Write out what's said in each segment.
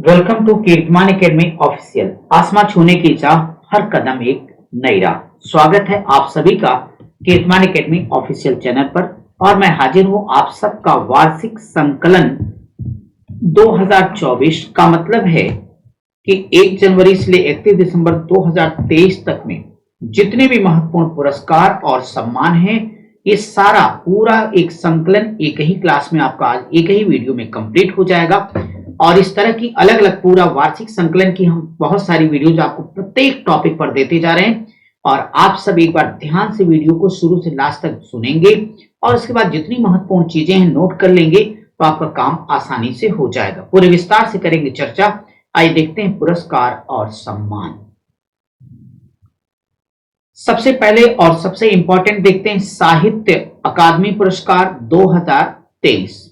Welcome to Kirtiman academy official. आसमां छूने की चाह, हर कदम एक नई राह। स्वागत है आप सभी का कीर्तमान एकेडमी ऑफिशियल चैनल पर और मैं हाजिर हूं आप सबका वार्षिक संकलन 2024 का मतलब है कि 1 जनवरी से ले 31 दिसंबर 2023 तक में जितने भी महत्वपूर्ण पुरस्कार और सम्मान हैं, ये सारा पूरा एक संकलन एक ही क्लास में आपका आज एक ही वीडियो में कंप्लीट हो जाएगा। और इस तरह की अलग अलग पूरा वार्षिक संकलन की हम बहुत सारी वीडियोज आपको प्रत्येक टॉपिक पर देते जा रहे हैं और आप सब एक बार ध्यान से वीडियो को शुरू से लास्ट तक सुनेंगे और उसके बाद जितनी महत्वपूर्ण चीजें हैं नोट कर लेंगे तो आपका काम आसानी से हो जाएगा। पूरे विस्तार से करेंगे चर्चा। आइए देखते हैं पुरस्कार और सम्मान। सबसे पहले और सबसे इंपॉर्टेंट देखते हैं साहित्य अकादमी पुरस्कार 2023।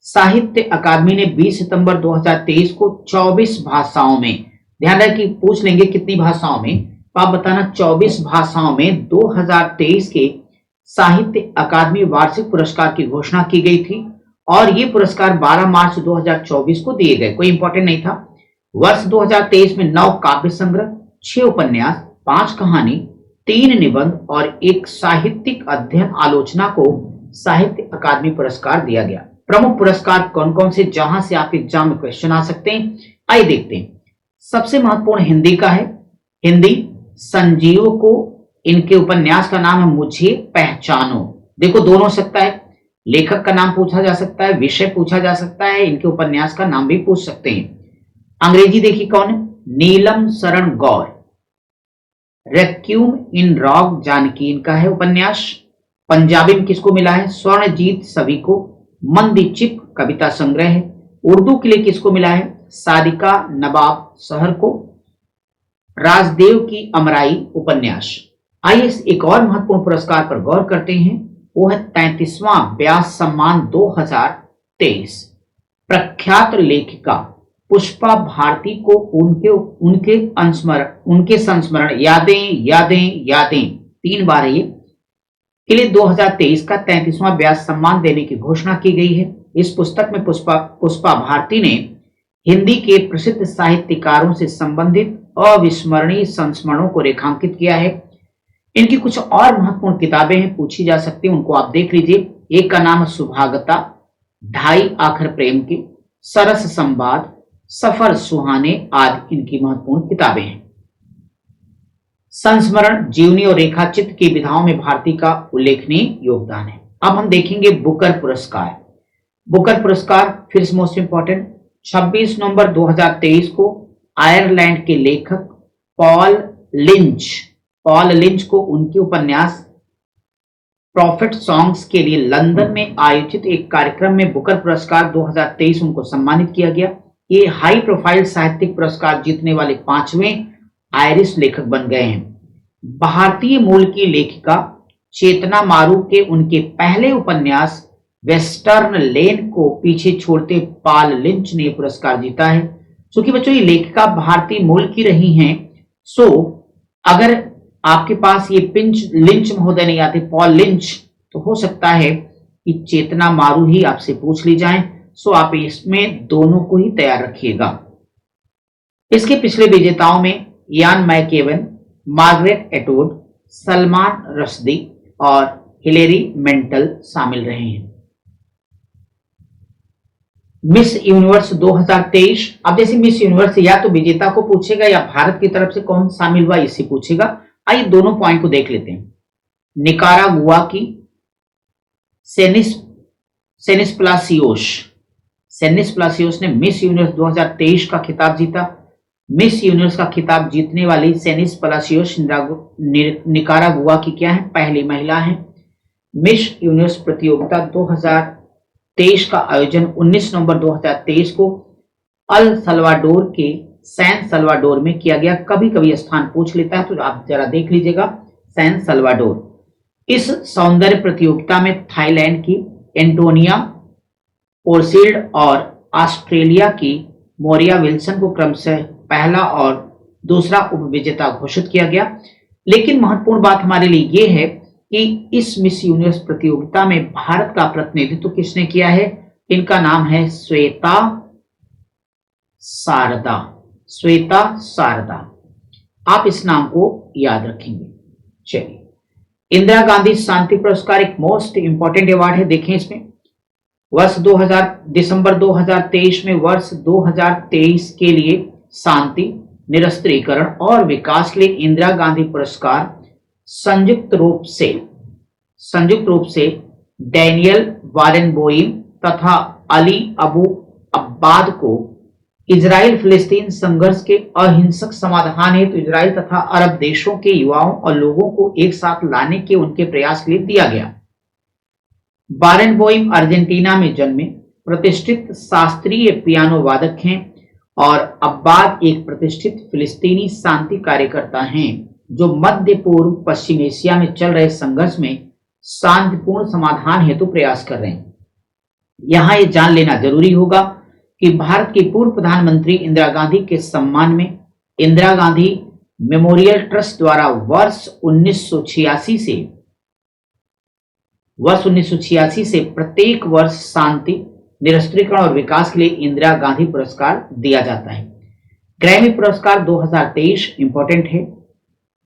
साहित्य अकादमी ने 20 सितंबर 2023 को 24 भाषाओं में, ध्यान रखें कि पूछ लेंगे कितनी भाषाओं में, तो आप बताना 24 भाषाओं में 2023 के साहित्य अकादमी वार्षिक पुरस्कार की घोषणा की गई थी और ये पुरस्कार 12 मार्च 2024 को दिए गए। कोई इंपॉर्टेंट नहीं था। वर्ष 2023 में 9 काव्य संग्रह, 6 उपन्यास, 5 कहानी, 3 निबंध और एक साहित्यिक अध्ययन आलोचना को साहित्य अकादमी पुरस्कार दिया गया। प्रमुख पुरस्कार कौन कौन से जहां से आपके एग्जाम में क्वेश्चन आ सकते हैं, आइए देखते हैं। सबसे महत्वपूर्ण हिंदी का है। हिंदी संजीव को, इनके उपन्यास का नाम है मुझे पहचानो। देखो दोनों हो सकता है, लेखक का नाम पूछा जा सकता है, विषय पूछा जा सकता है, इनके उपन्यास का नाम भी पूछ सकते हैं। अंग्रेजी देखिए कौन है, नीलम शरण गौर। रेक्यूम इन रॉक जानकी इनका है उपन्यास। पंजाबी में किसको मिला है, स्वर्णजीत सभी को। मंदी चिप कविता संग्रह है। उर्दू के लिए किसको मिला है, सादिका नवाब शहर को। राजदेव की अमराई उपन्यास। आइए एक और महत्वपूर्ण पुरस्कार पर गौर करते हैं, वो है 33वां व्यास सम्मान 2023। प्रख्यात लेखिका पुष्पा भारती को उनके संस्मरण यादें यादें यादें 3 बार ये के लिए 2023 का 33वां व्यास सम्मान देने की घोषणा की गई है। इस पुस्तक में पुष्पा भारती ने हिंदी के प्रसिद्ध साहित्यकारों से संबंधित अविस्मरणीय संस्मरणों को रेखांकित किया है। इनकी कुछ और महत्वपूर्ण किताबें हैं, पूछी जा सकती हैं, उनको आप देख लीजिए। एक का नाम है सुभागता, ढाई आखर प्रेम के, सरस संवाद, सफर सुहाने आदि इनकी महत्वपूर्ण किताबें हैं। संस्मरण, जीवनी और रेखाचित्र की विधाओं में भारती का उल्लेखनीय योगदान है। अब हम देखेंगे बुकर पुरस्कार। बुकर पुरस्कार फिर से मोस्ट इंपॉर्टेंट, 26 नवंबर 2023 को आयरलैंड के लेखक पॉल लिंच को उनके उपन्यास प्रॉफिट सॉन्ग्स के लिए लंदन में आयोजित एक कार्यक्रम में बुकर पुरस्कार 2023 उनको सम्मानित किया गया। ये हाई प्रोफाइल साहित्यिक पुरस्कार जीतने वाले 5वें आयरिश लेखक बन गए हैं। भारतीय मूल की लेखिका चेतना मारू के उनके पहले उपन्यास वेस्टर्न लेन को पीछे छोड़ते पॉल लिंच ने पुरस्कार जीता है। क्योंकि बच्चों ये लेखिका भारतीय मूल की रही हैं, सो अगर आपके पास ये लिंच महोदय नहीं आते, पॉल लिंच, तो हो सकता है कि चेतना मारू ही आपसे पूछ ली जाए। सो आप इसमें दोनों को ही तैयार रखिएगा। इसके पिछले विजेताओं में यान मैकेवन, मार्गरेट एटवुड, सलमान रश्दी और हिलेरी मेंटल शामिल रहे हैं। Miss universe 2023। अब जैसे मिस यूनिवर्स या तो विजेता को पूछेगा या भारत की तरफ से कौन शामिल हुआ इसे पूछेगा। आइए दोनों पॉइंट को देख लेते हैं। निकारागुआ की सेनिस प्लासियोस ने मिस यूनिवर्स 2023 का खिताब जीता। मिस यूनिवर्स का खिताब जीतने वाली सेनिस प्लासियोस निकारागुआ की क्या है, पहली महिला है। मिस यूनिवर्स प्रतियोगिता 2023 का आयोजन 19 नवंबर 2023 को अल सल्वाडोर के सैन सल्वाडोर में किया गया। कभी कभी स्थान पूछ लेता है तो आप जरा देख लीजिएगा, सैन सल्वाडोर। इस सौंदर्य प्रतियोगिता में थाईलैंड की एंटोनिया ओरसिल्ड और ऑस्ट्रेलिया की मोरिया विल्सन को क्रमशः पहला और दूसरा उपविजेता घोषित किया गया। लेकिन महत्वपूर्ण बात हमारे लिए यह है कि इस मिस यूनिवर्स प्रतियोगिता में भारत का प्रतिनिधित्व किसने किया है। इनका नाम है श्वेता शारदा, श्वेता शारदा, आप इस नाम को याद रखेंगे। चलिए, इंदिरा गांधी शांति पुरस्कार एक मोस्ट इंपॉर्टेंट अवार्ड है। देखें इसमें वर्ष 2000 दिसंबर 2023 में वर्ष 2023 के लिए शांति, निरस्त्रीकरण और विकास के लिए इंदिरा गांधी पुरस्कार संयुक्त रूप से डैनियल बारेनबोइम तथा अली अबू अब्बाद को इजराइल फिलिस्तीन संघर्ष के अहिंसक समाधान हेतु इजराइल तथा अरब देशों के युवाओं और लोगों को एक साथ लाने के उनके प्रयास के लिए दिया गया। बारेनबोइम अर्जेंटीना में जन्मे प्रतिष्ठित शास्त्रीय पियानो वादक हैं और अब्बाद एक प्रतिष्ठित फिलिस्तीनी शांति कार्यकर्ता हैं जो मध्य पूर्व पश्चिम एशिया में चल रहे संघर्ष में शांतिपूर्ण समाधान हेतु प्रयास कर रहे हैं। यहां यह जान लेना जरूरी होगा कि भारत की पूर्व प्रधानमंत्री इंदिरा गांधी के सम्मान में इंदिरा गांधी मेमोरियल ट्रस्ट द्वारा वर्ष 1986 से प्रत्येक वर्ष शांति, निरस्त्रीकरण और विकास के लिए इंदिरा गांधी पुरस्कार दिया जाता है। ग्रैमी पुरस्कार 2023 इंपॉर्टेंट है।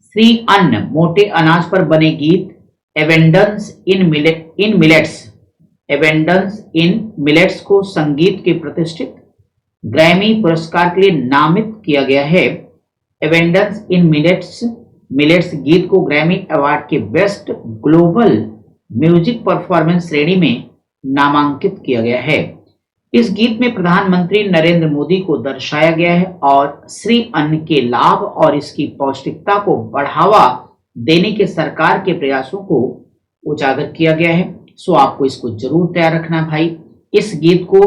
श्री अन्न मोटे अनाज पर बने गीत एबेंडेंस इन मिलेट्स को संगीत के प्रतिष्ठित ग्रैमी पुरस्कार के लिए नामित किया गया है। एबेंडेंस इन मिलेट्स गीत को ग्रैमी अवार्ड के बेस्ट ग्लोबल म्यूजिक परफॉर्मेंस श्रेणी में नामांकित किया गया है। इस गीत में प्रधानमंत्री नरेंद्र मोदी को दर्शाया गया है और श्री अन्न के लाभ और इसकी पौष्टिकता को बढ़ावा देने के सरकार के प्रयासों को उजागर किया गया है। सो आपको इसको जरूर तैयार रखना भाई। इस गीत को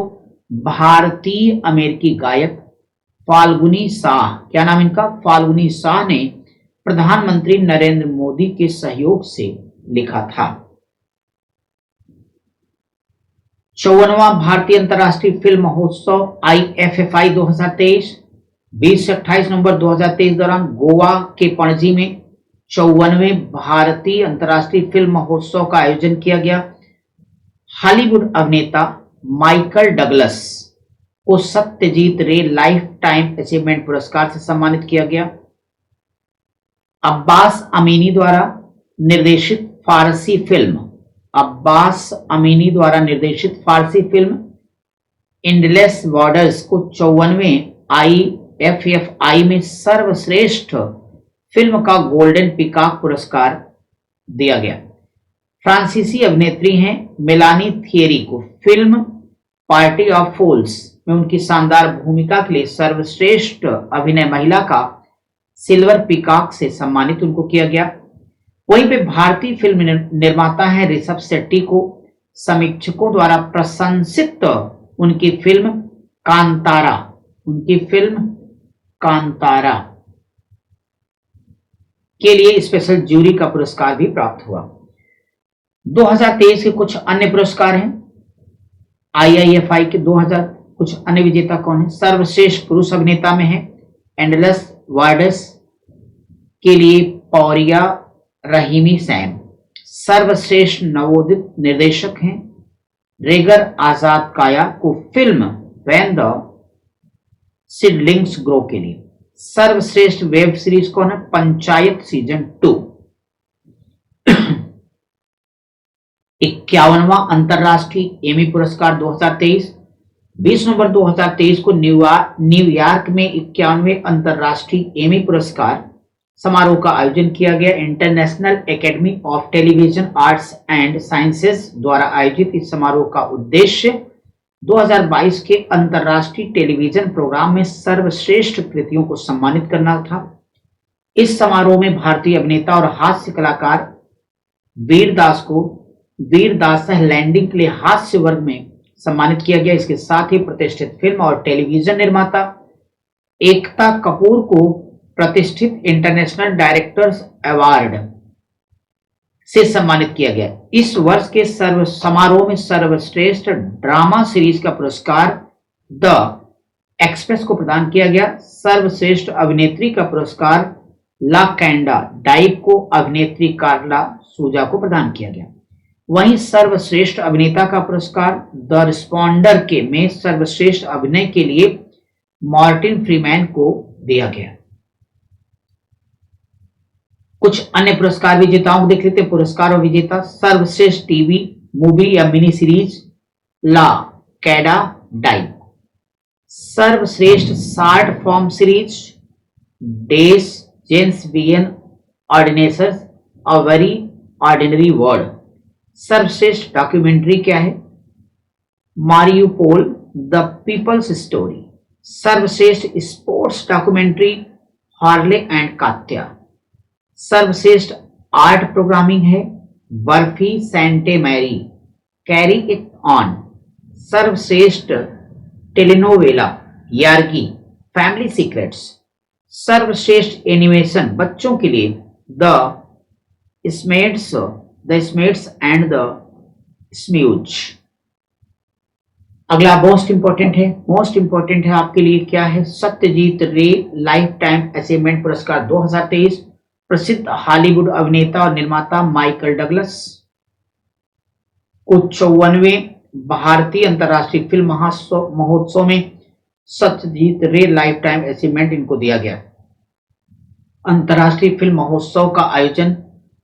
भारतीय अमेरिकी गायक फाल्गुनी शाह, क्या नाम इनका, फाल्गुनी शाह ने प्रधानमंत्री नरेंद्र मोदी के सहयोग से लिखा था। 54वां भारतीय अंतर्राष्ट्रीय फिल्म महोत्सव IFFI 2023 20 से 28 नवंबर 2023 दौरान गोवा के पणजी में 54वें भारतीय अंतर्राष्ट्रीय फिल्म महोत्सव का आयोजन किया गया। हॉलीवुड अभिनेता माइकल डगलस को सत्यजीत रे लाइफ टाइम अचीवमेंट पुरस्कार से सम्मानित किया गया। अब्बास अमीनी द्वारा निर्देशित फारसी फिल्म एंडलेस बॉर्डर्स को 54वें IFFI में सर्वश्रेष्ठ फिल्म का गोल्डन पिकॉक पुरस्कार दिया गया। फ्रांसीसी अभिनेत्री हैं मेलानी थियरी को फिल्म पार्टी ऑफ फूल्स में उनकी शानदार भूमिका के लिए सर्वश्रेष्ठ अभिनय महिला का सिल्वर पिकॉक से सम्मानित उनको किया गया। वहीं पे भारतीय फिल्म निर्माता हैं ऋषभ शेट्टी को समीक्षकों द्वारा प्रशंसित उनकी फिल्म कांतारा के लिए स्पेशल जूरी का पुरस्कार भी प्राप्त हुआ। 2023 के कुछ अन्य पुरस्कार हैं IIFI के 2000। कुछ अन्य विजेता कौन है? सर्वश्रेष्ठ पुरुष अभिनेता में है एंडलेस वार्डस के लिए पौरिया रहीमी सैम। सर्वश्रेष्ठ नवोदित निर्देशक हैं रेगर आजाद काया को film when the seedlings grow के लिए। सर्वश्रेष्ठ वेब सीरीज कौन है? पंचायत सीजन 2। 51वां अंतरराष्ट्रीय एमी पुरस्कार 2023 20 नवंबर 2023 को न्यूयॉर्क में 51वें अंतरराष्ट्रीय एमी पुरस्कार समारोह का आयोजन किया गया। International academy of television arts and sciences द्वारा आयोजित इस समारोह का उद्देश्य 2022 के अंतरराष्ट्रीय टेलीविजन प्रोग्राम में सर्वश्रेष्ठ कृतियों को सम्मानित करना था। इस समारोह में भारतीय अभिनेता और हास्य कलाकार वीरदास को वीरदास सह लैंडिंग के लिए हास्य वर्ग में सम्मानित किया गया। इसके साथ ही प्रतिष्ठित फिल्म और टेलीविजन निर्माता एकता कपूर को प्रतिष्ठित इंटरनेशनल डायरेक्टर्स अवार्ड से सम्मानित किया गया। इस वर्ष के समारोह में सर्वश्रेष्ठ ड्रामा सीरीज का पुरस्कार द एक्सप्रेस को प्रदान किया गया। सर्वश्रेष्ठ अभिनेत्री का पुरस्कार ला कैंडा डाइव को अभिनेत्री कार्ला सूजा को प्रदान किया गया। वहीं सर्वश्रेष्ठ अभिनेता का पुरस्कार द रिस्पॉन्डर के में सर्वश्रेष्ठ अभिनय के लिए मार्टिन फ्रीमैन को दिया गया। कुछ अन्य पुरस्कार विजेताओं को देख लेते हैं। पुरस्कार और विजेता: सर्वश्रेष्ठ टीवी मूवी या मिनी सीरीज ला कैडा डाई, सर्वश्रेष्ठ शॉर्ट फॉर्म सीरीज डेस जेन्स बियन ऑर्डिनेशंस अ वेरी ऑर्डिनरी वर्ल्ड, सर्वश्रेष्ठ डॉक्यूमेंट्री क्या है? मारियोपोल द पीपल्स स्टोरी, सर्वश्रेष्ठ sports documentary Harley and Katya, सर्वश्रेष्ठ आर्ट प्रोग्रामिंग है बर्फी Sainte Marie carry it on, सर्वश्रेष्ठ टेलीनोवेला यार्गी फैमिली सीक्रेट्स, सर्वश्रेष्ठ एनिमेशन बच्चों के लिए the Smeds and the Smoos. अगला मोस्ट इंपॉर्टेंट है आपके लिए क्या है? सत्यजीत रे लाइफ टाइम अचीवमेंट पुरस्कार 2023, प्रसिद्ध हॉलीवुड अभिनेता और निर्माता माइकल डगलस को 54वें भारतीय अंतर्राष्ट्रीय फिल्म महोत्सव में सत्यजीत रे लाइफ टाइम अचीवमेंट इनको दिया गया। अंतर्राष्ट्रीय फिल्म महोत्सव का आयोजन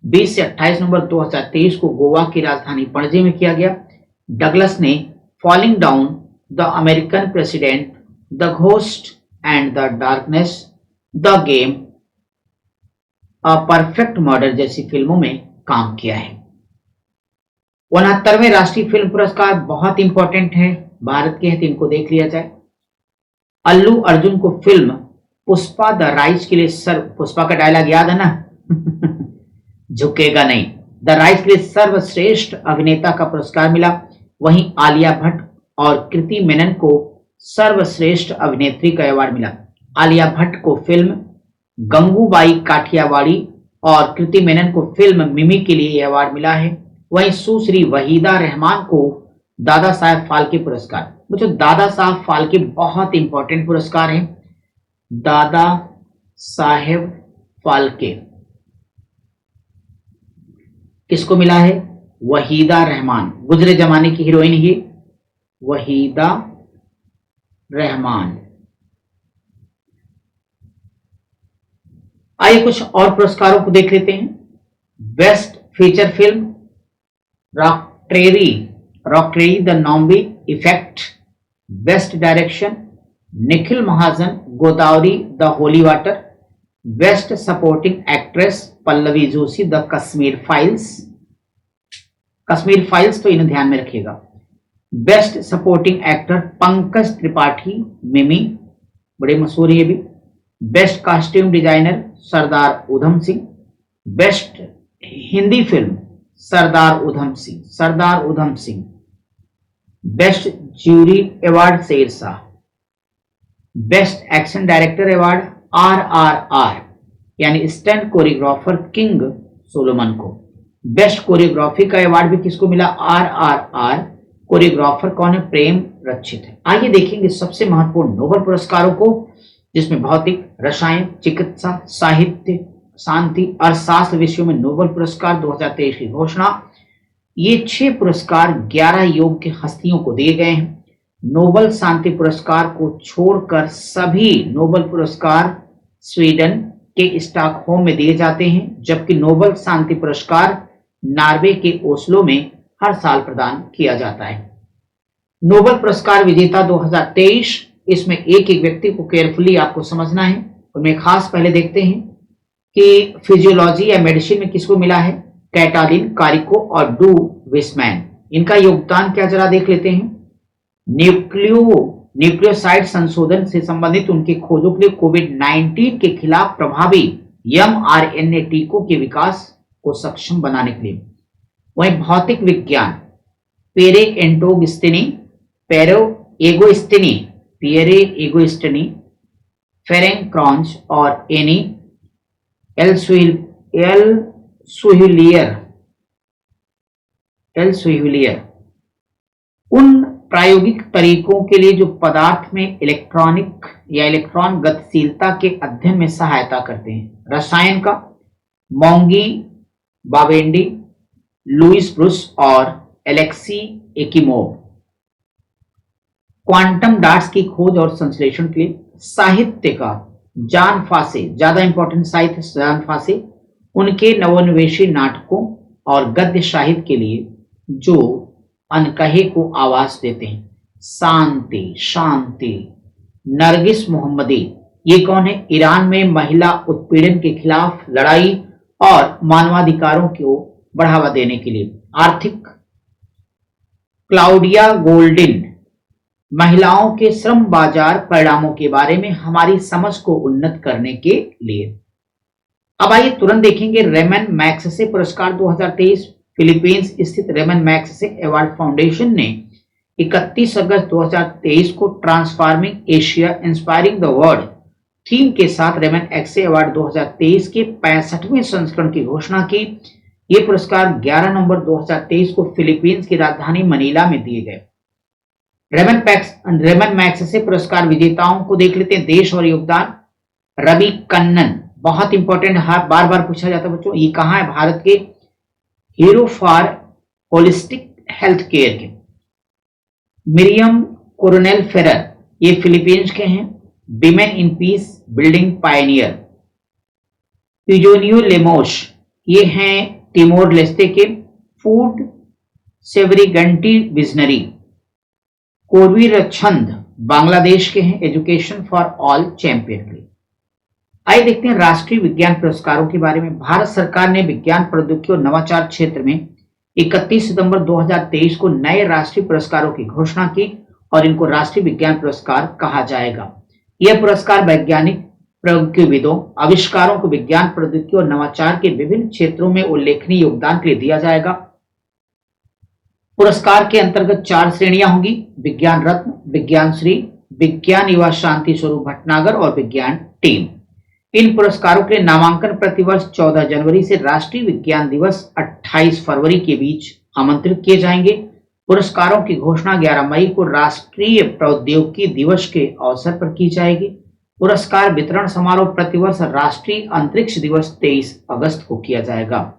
20 से 28 नवंबर 2023 को गोवा की राजधानी पणजी में किया गया। डगलस ने falling down, the American president, the ghost and the darkness, the game, a perfect murder जैसी फिल्मों में काम किया है। 69वें राष्ट्रीय फिल्म पुरस्कार बहुत इंपॉर्टेंट है भारत के, इनको देख लिया जाए। अल्लू अर्जुन को फिल्म पुष्पा द राइज के लिए पुष्पा का डायलॉग याद है ना झुकेगा नहीं, द राइज के लिए सर्वश्रेष्ठ अभिनेता का पुरस्कार मिला। वहीं आलिया भट्ट और कृति मेनन को सर्वश्रेष्ठ अभिनेत्री का अवार्ड मिला। आलिया भट्ट को फिल्म गंगूबाई काठियावाड़ी और कृति मेनन को फिल्म मिमी के लिए यह अवार्ड मिला है। वहीं सुश्री वहीदा रहमान को दादा साहेब फाल्के पुरस्कार, मुझे दादा साहब फाल्के बहुत इंपॉर्टेंट पुरस्कार है। दादा साहेब फाल्के किसको मिला है? वहीदा रहमान, गुजरे जमाने की हीरोइन ही वहीदा रहमान। आइए कुछ और पुरस्कारों को देख लेते हैं। Best feature film Rocketry the Nambi effect, best direction Nikhil Mahajan Godavari the holy water, best supporting actress Pallavi Joshi the Kashmir files तो इन्हें ध्यान में रखिएगा। Best supporting actor Pankaj Tripathi Mimi, बड़े मशहूर है ये भी। Best costume designer Sardar Udham Singh, best Hindi film Sardar Udham Singh, best jury award Shershaah, best action director award RRR यानी स्टंट कोरियोग्राफर किंग सोलोमन को। बेस्ट कोरियोग्राफी का अवार्ड भी किसको मिला? RRR। कोरियोग्राफर कौन है? प्रेम रक्षित है। आइए देखेंगे सबसे महत्वपूर्ण नोबेल पुरस्कारों को, जिसमें भौतिक, रसायन, चिकित्सा, साहित्य, शांति, अर्थशास्त्र विषयों में नोबेल पुरस्कार 2023 की घोषणा। ये 6 पुरस्कार 11 योग्य हस्तियों को दिए गए हैं। नोबेल शांति पुरस्कार को छोड़कर सभी नोबेल पुरस्कार स्वीडन के स्टॉकहोम में दिए जाते हैं, जबकि नोबेल शांति पुरस्कार नॉर्वे के ओस्लो में हर साल प्रदान किया जाता है। नोबेल पुरस्कार विजेता 2023, इसमें एक एक व्यक्ति को केयरफुली आपको समझना है। उनमें खास पहले देखते हैं कि फिजियोलॉजी या मेडिसिन में किसको मिला है? कैटालिन कारिको और डू विस्मैन। इनका योगदान क्या जरा देख लेते हैं। न्यूक्लियोसाइड संशोधन से संबंधित उनकी खोजों के लिए कोविड-19 के खिलाफ प्रभावी mRNA टीकों के विकास को सक्षम बनाने के लिए। वहीं भौतिक विज्ञान पेरे एगोस्टिनी, फेरेंग क्रॉन्च और एनी एल्सुहिलियर उन प्रायोगिक तरीकों के लिए जो पदार्थ में इलेक्ट्रॉन गतिशीलता के अध्ययन में सहायता करते हैं। रसायन का मोंगी बावेंडी, लुइस ब्रूस और एलेक्सी एकिमोव। क्वांटम डॉट्स की खोज और संश्लेषण के लिए साहित्य का जान फासे, ज्यादा इंपॉर्टेंट साहित्य जान फासे, उनके नवोन्वेषी नाटकों और गद्य साहित्य के लिए जो अनकहे को आवाज देते हैं, शांति शांति। नरगिस मोहम्मदी, ये कौन है? ईरान में महिला उत्पीड़न के खिलाफ लड़ाई और मानवाधिकारों को बढ़ावा देने के लिए। आर्थिक, क्लाउडिया गोल्डिन, महिलाओं के श्रम बाजार परिणामों के बारे में हमारी समझ को उन्नत करने के लिए। अब आइए तुरंत देखेंगे रेमन मैग्सेसे पुरस्कार 2023। फिलीपींस स्थित रेमन मैग्सेसे अवार्ड फाउंडेशन ने 31 अगस्त 2023 को transforming Asia inspiring the world theme के साथ रेमन मैग्सेसे अवार्ड 2023 के 65वें संस्करण की घोषणा की। ये पुरस्कार 11 नवंबर 2023 को फिलीपींस की राजधानी मनीला में दिए गए। रेमन मैग्सेसे पुरस्कार विजेताओं को देख लेते हैं। देश और योगदान। रवि कन्नन, बहुत इंपॉर्टेंट, बार बार पूछा जाता है बच्चों, ये कहाँ है? भारत के hero for holistic health care के। मिरियम कोरोनेल फेरर, ये फिलीपींस के हैं। Women in peace building pioneer. पिजोनियो लेमोस, ये हैं तिमोर लेस्ते के फूड सेवरीगंटी विजनरी। कोरवीर छंद, बांग्लादेश के हैं, एजुकेशन फॉर ऑल चैंपियन के लिए। आइए देखते हैं राष्ट्रीय विज्ञान पुरस्कारों के बारे में। भारत सरकार ने विज्ञान प्रौद्योगिकी और नवाचार क्षेत्र में 31 सितंबर 2023 को नए राष्ट्रीय पुरस्कारों की घोषणा की और इनको राष्ट्रीय विज्ञान पुरस्कार कहा जाएगा। यह पुरस्कार वैज्ञानिक, प्रौद्योगिकीविदों, आविष्कारों को विज्ञान प्रौद्योगिकी और नवाचार के विभिन्न क्षेत्रों में उल्लेखनीय योगदान के लिए दिया जाएगा। पुरस्कार के अंतर्गत 4 श्रेणियां होंगी: विज्ञान रत्न, विज्ञान श्री, विज्ञान युवा शांति स्वरूप भटनागर और विज्ञान टीम। इन पुरस्कारों के लिए नामांकन प्रतिवर्ष 14 जनवरी से राष्ट्रीय विज्ञान दिवस 28 फरवरी के बीच आमंत्रित किए जाएंगे। पुरस्कारों की घोषणा 11 मई को राष्ट्रीय प्रौद्योगिकी दिवस के अवसर पर की जाएगी। पुरस्कार वितरण समारोह प्रतिवर्ष राष्ट्रीय अंतरिक्ष दिवस 23 अगस्त को किया जाएगा।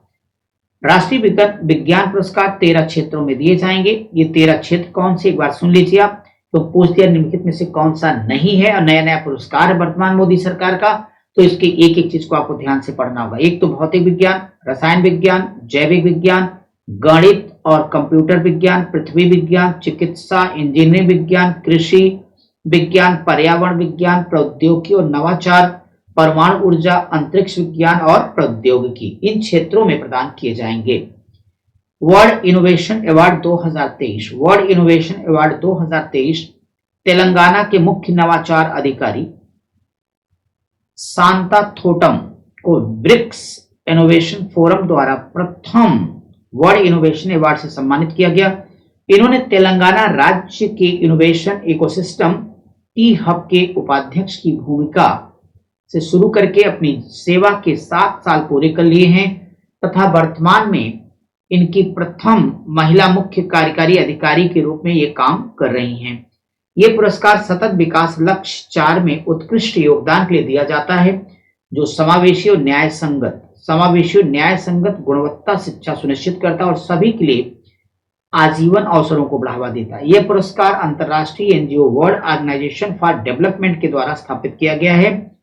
राष्ट्रीय विज्ञान पुरस्कार 13 क्षेत्रों में दिए जाएंगे। ये 13 क्षेत्र कौन से, एक बार सुन लीजिए आप। तो पूछ दिया निम्नलिखित में से कौन सा नहीं है, और नया नया पुरस्कार है वर्तमान मोदी सरकार का, तो इसके एक एक चीज को आपको ध्यान से पढ़ना होगा। एक तो भौतिक विज्ञान, रसायन विज्ञान, जैविक विज्ञान, गणित और कंप्यूटर विज्ञान, पृथ्वी विज्ञान, चिकित्सा, इंजीनियरिंग विज्ञान, कृषि विज्ञान, पर्यावरण विज्ञान, प्रौद्योगिकी और नवाचार, परमाणु ऊर्जा, अंतरिक्ष विज्ञान और प्रौद्योगिकी, इन क्षेत्रों में प्रदान किए जाएंगे। World innovation award 2023। World innovation award 2023 Telangana के मुख्य नवाचार अधिकारी सांता थोटम को ब्रिक्स इनोवेशन फोरम द्वारा प्रथम वर्ल्ड इनोवेशन अवार्ड से सम्मानित किया गया। इन्होंने तेलंगाना राज्य के इनोवेशन इकोसिस्टम टी हब के उपाध्यक्ष की भूमिका से शुरू करके अपनी सेवा के 7 साल पूरे कर लिए हैं तथा वर्तमान में इनकी प्रथम महिला मुख्य कार्यकारी अधिकारी के रूप में ये काम कर रही हैं। ये पुरस्कार सतत विकास लक्ष्य 4 में उत्कृष्ट योगदान के लिए दिया जाता है, जो समावेशी और न्याय संगत गुणवत्ता शिक्षा सुनिश्चित करता है और सभी के लिए आजीवन अवसरों को बढ़ावा देता है। यह पुरस्कार अंतर्राष्ट्रीय NGO World Organization for Development के द्वारा स्थापित किया गया है।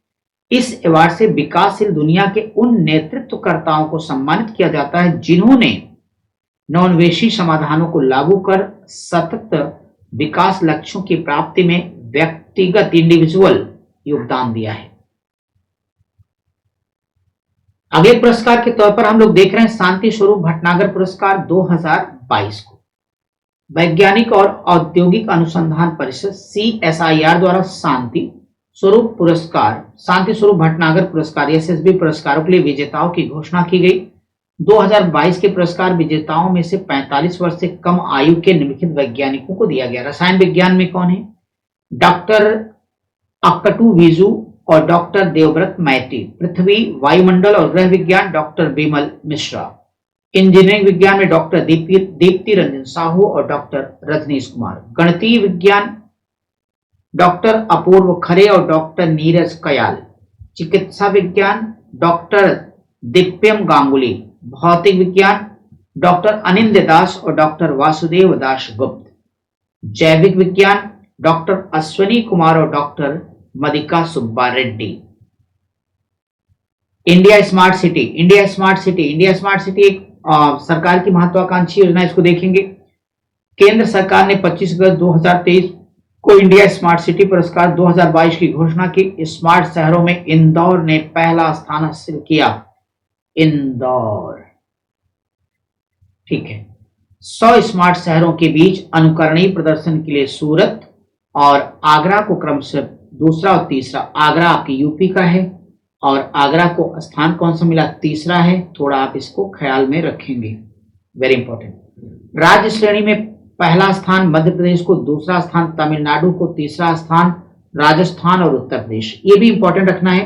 इस अवार्ड से विकासशील दुनिया के उन नेतृत्वकर्ताओं को सम्मानित किया जाता है जिन्होंने नवोन्वेषी समाधानों को लागू कर सतत विकास लक्ष्यों की प्राप्ति में व्यक्तिगत इंडिविजुअल योगदान दिया है। अगले पुरस्कार के तौर पर हम लोग देख रहे हैं शांति स्वरूप भटनागर पुरस्कार 2022 को वैज्ञानिक और औद्योगिक अनुसंधान परिषद CSIR द्वारा शांति स्वरूप भटनागर पुरस्कार यशस्वी पुरस्कारों के लिए विजेताओं की घोषणा की गई। 2022 के पुरस्कार विजेताओं में से 45 वर्ष से कम आयु के निम्नलिखित वैज्ञानिकों को दिया गया। रसायन विज्ञान में कौन है? डॉक्टर अक्कटू विजू और डॉक्टर देवव्रत मैती। पृथ्वी, वायुमंडल और ग्रह विज्ञान डॉक्टर विमल मिश्रा। इंजीनियरिंग विज्ञान में डॉक्टर दीप्ति रंजन साहू और डॉक्टर रजनीश कुमार। गणितीय विज्ञान डॉक्टर अपूर्व खरे और डॉक्टर नीरज कयाल। चिकित्सा विज्ञान डॉक्टर दिप्यम गांगुली। भौतिक विज्ञान डॉक्टर अनिंद्य दास और डॉक्टर वासुदेव दास गुप्त। जैविक विज्ञान डॉक्टर अश्वनी कुमार और doctor Madika Subba Reddy. India smart city, India smart city, India smart city एक सरकार की महत्वाकांक्षी योजना, इसको देखेंगे। केंद्र सरकार ने 25 अगस्त 2023 को इंडिया स्मार्ट सिटी पुरस्कार 2022 की घोषणा की। स्मार्ट शहरों में इंदौर ने पहला स्थान हासिल किया। इंदौर, ठीक है। 100 स्मार्ट शहरों के बीच अनुकरणीय प्रदर्शन के लिए सूरत और आगरा को क्रमशः दूसरा और तीसरा। आगरा आपके यूपी का है और आगरा को स्थान कौन सा मिला? तीसरा है। थोड़ा आप इसको ख्याल में रखेंगे, वेरी इंपॉर्टेंट। राज्य श्रेणी में पहला स्थान मध्य प्रदेश को, दूसरा स्थान तमिलनाडु को, तीसरा स्थान राजस्थान और उत्तर प्रदेश। ये भी इंपॉर्टेंट रखना है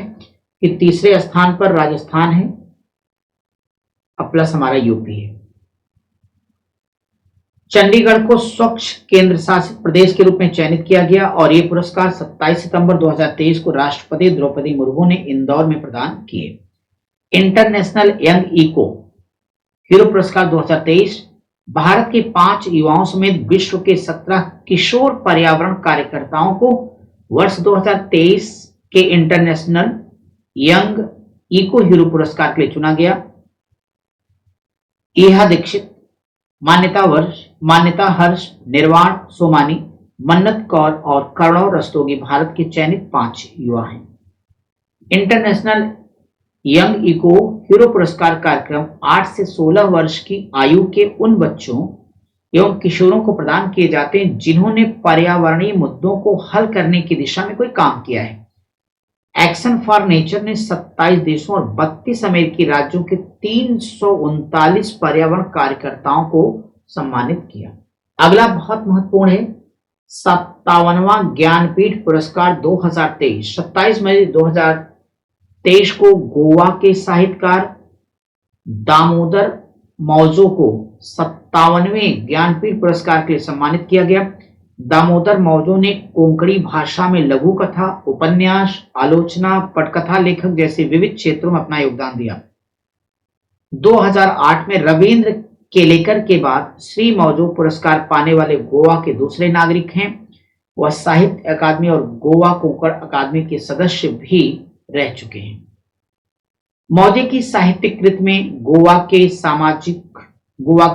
कि तीसरे स्थान पर राजस्थान है और प्लस हमारा यूपी है। चंडीगढ़ को स्वच्छ केंद्र शासित प्रदेश के रूप में चयनित किया गया और ये पुरस्कार 27 सितंबर 2023 को राष्ट्रपति द्रौपदी मुर्मू ने इंदौर में प्रदान किए। इंटरनेशनल यंग इको हीरो पुरस्कार 2023 भारत के 5 युवाओं समेत विश्व के 17 किशोर पर्यावरण कार्यकर्ताओं को वर्ष 2023 के इंटरनेशनल यंग इको हीरो पुरस्कार के लिए चुना गया। ईहा दीक्षित, मान्यता हर्ष, निर्वाण सोमानी, मन्नत कौर और करणव रस्तोगी भारत के चयनित 5 युवा हैं। इंटरनेशनल यंग इको हीरो पुरस्कार कार्यक्रम 8 से 16 वर्ष की आयु के उन बच्चों एवं किशोरों को प्रदान किए जाते हैं जिन्होंने पर्यावरणीय मुद्दों को हल करने की दिशा में कोई काम किया है। एक्शन फॉर नेचर ने 27 देशों और 32 अमेरिकी राज्यों के 339 पर्यावरण कार्यकर्ताओं को सम्मानित किया। अगला बहुत महत्वपूर्ण है 57वां ज्ञानपीठ पुरस्कार 2023। 27 मई 2023 को गोवा के साहित्यकार दामोदर मौजो को 57वें ज्ञानपीठ पुरस्कार के लिए सम्मानित किया गया। दामोदर मौजो ने कोंकणी भाषा में लघु कथा, उपन्यास, आलोचना, पटकथा लेखक जैसे विविध क्षेत्रों में अपना योगदान दिया। 2008 में रविंद्र केलेकर के बाद श्री मौजो पुरस्कार पाने वाले गोवा के दूसरे नागरिक हैं। वह साहित्य अकादमी और गोवा कोंकण अकादमी के सदस्य भी रह चुके हैं। मौजे की साहित्यिक कृत में गोवा के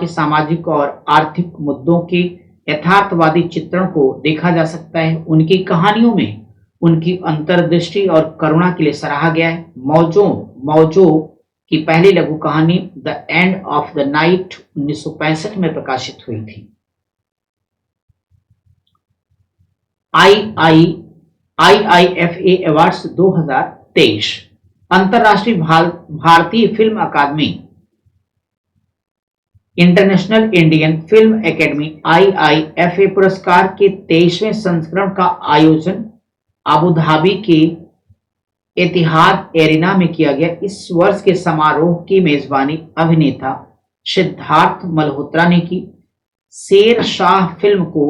सामाजिक और आर्थिक मुद्दों के यथार्थवादी चित्रण को देखा जा सकता है। उनकी कहानियों में उनकी अंतर्दृष्टि और करुणा के लिए सराहा गया है। मौजो की पहली लघु कहानी the end of the night 1965 में प्रकाशित हुई थी। IIFA awards 2023। अंतरराष्ट्रीय भारतीय फिल्म अकादमी international Indian film academy IIFA पुरस्कार के 23वें संस्करण का आयोजन अबू धाबी के एतिहाद एरिना में किया गया। इस वर्ष के समारोह की मेजबानी अभिनेता सिद्धार्थ मल्होत्रा ने की। शेर शाह फिल्म को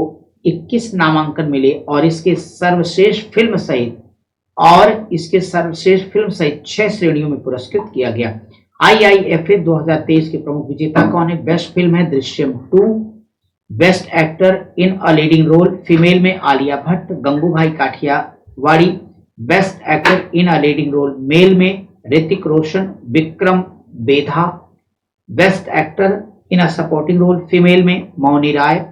21 नामांकन मिले और इसके सर्वश्रेष्ठ फिल्म सहित 6 श्रेणियों में पुरस्कृत किया गया। IIFA 2023 के प्रमुख विजेता कौन है? बेस्ट फिल्म है Drishyam 2। Best actor in a leading role female में Alia Bhatt, Gangubai Kathiawadi. Best actor in a leading role male में Hrithik Roshan, Vikram Vedha. Best actor in a supporting role female में Mouni Roy.